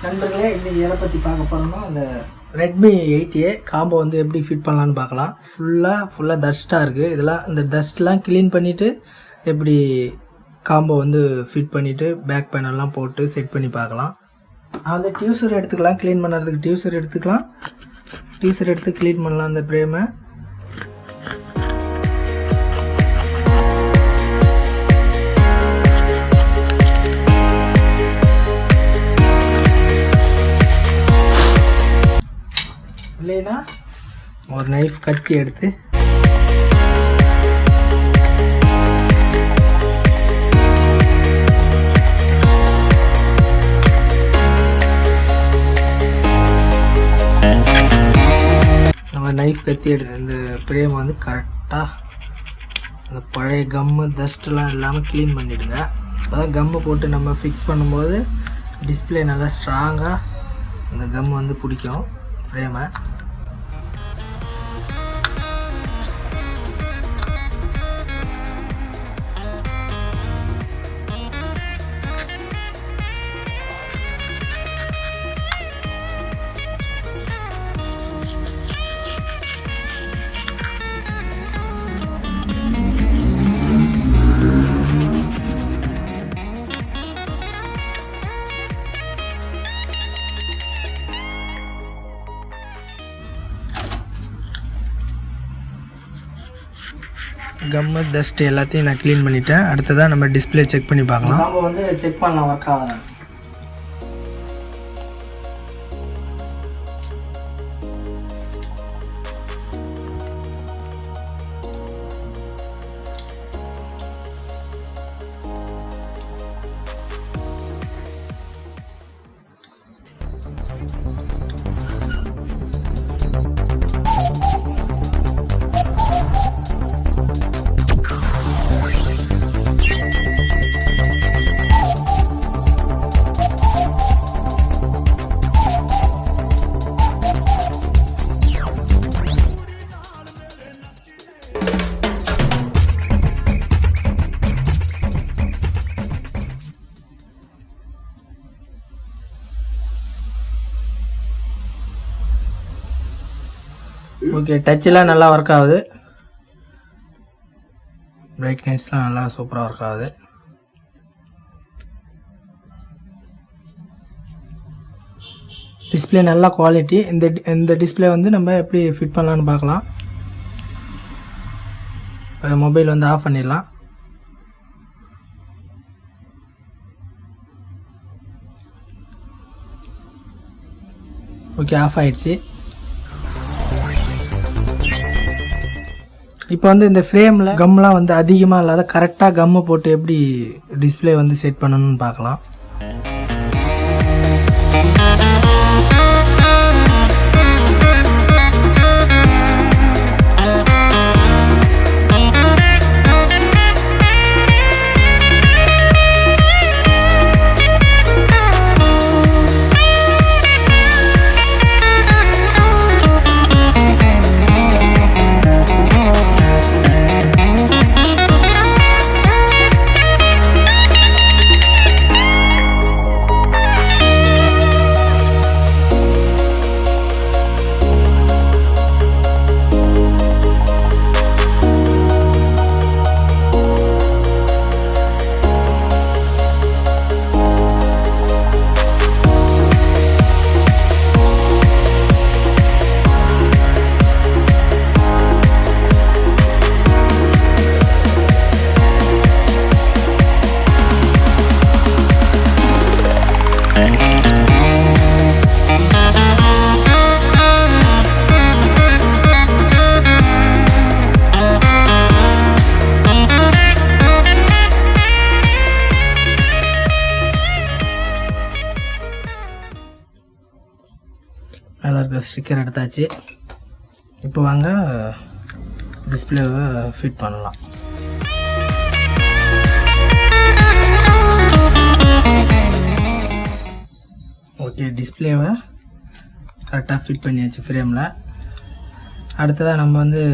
நண்பர்களே, இன்றைக்கி எதை பற்றி பார்க்க போகிறோம்னா அந்த Redmi 8A காம்போ வந்து எப்படி ஃபிட் பண்ணலான்னு பார்க்கலாம். ஃபுல்லாக டஸ்ட்டாக இருக்குது. இந்த டஸ்ட்லாம் க்ளீன் பண்ணிவிட்டு எப்படி காம்போ வந்து ஃபிட் பண்ணிவிட்டு பேக் பேனல்லாம் போட்டு செட் பண்ணி பார்க்கலாம். நான் வந்து டியூசர் எடுத்துக்கலாம். க்ளீன் பண்ணுறதுக்கு டியூசர் எடுத்துக்கலாம். டியூசர் எடுத்து க்ளீன் பண்ணலாம் அந்த ஃப்ரேமை. இல்லைன்னா ஒரு நைஃப் கத்தி எடுத்து இந்த ஃப்ரேம் வந்து கரெக்டாக அந்த பழைய கம்மு டஸ்ட்லாம் இல்லாமல் க்ளீன் பண்ணிவிடுங்க. அப்போ தான் கம்மு போட்டு நம்ம ஃபிக்ஸ் பண்ணும்போது டிஸ்பிளே நல்லா ஸ்ட்ராங்காக அந்த கம் வந்து பிடிக்கும் ஃப்ரேமை. கம்மு டஸ்ட் எல்லாத்தையும் நான் க்ளீன் பண்ணிட்டேன். அடுத்ததாக நம்ம டிஸ்பிளே செக் பண்ணி பார்க்கலாம். நம்ம வந்து செக் பண்ணலாம் ஒர்க் ஆகுது. ஓகே, டச்செலாம் நல்லா ஒர்க் ஆகுது. பிரைட்னஸ்லாம் நல்லா சூப்பராக ஒர்க் ஆகுது. டிஸ்பிளே நல்லா குவாலிட்டி. இந்த டிஸ்பிளே வந்து நம்ம எப்படி ஃபிட் பண்ணலான்னு பார்க்கலாம். மொபைல் வந்து ஆஃப் பண்ணிடலாம். ஓகே, ஆஃப் ஆயிடுச்சு. இப்போ வந்து இந்த ஃப்ரேமில் கம்லாம் வந்து அதிகமாக இல்லாத கரெக்டாக கம்மு போட்டு எப்படி டிஸ்பிளே வந்து செட் பண்ணணும்னு பார்க்கலாம். நல்லா இருக்க ஸ்டிக்கர் எடுத்தாச்சு. இப்போ வாங்க டிஸ்பிளேவை ஃபிட் பண்ணலாம். ஓகே, டிஸ்பிளேவை கரெக்டாக ஃபிட் பண்ணியாச்சு ஃப்ரேமில். அடுத்ததாக நம்ம வந்து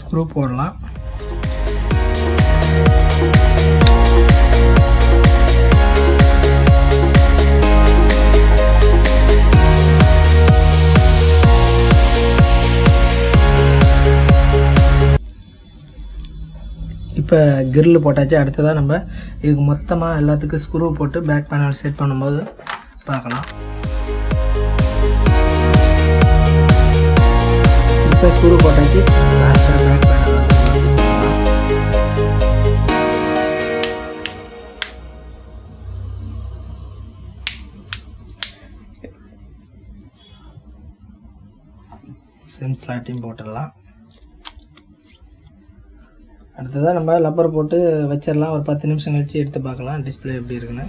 ஸ்க்ரூ போடலாம். இப்போ கிரில் போட்டாச்சு. அடுத்ததாக நம்ம இதுக்கு மொத்தமாக எல்லாத்துக்கும் ஸ்க்ரூ போட்டு பேக் பேனல் செட் பண்ணும்போது பார்க்கலாம். இப்போ ஸ்க்ரூ போட்டாச்சு. லாஸ்ட்டாக பேக் பேனல் சிம் ஸ்லாட்டையும் போட்டுடலாம். அடுத்ததாக நம்ம லப்பர் போட்டு வச்சிடலாம். ஒரு 10 நிமிஷம் கழிச்சு எடுத்து பார்க்கலாம் டிஸ்பிளே எப்படி இருக்குன்னு.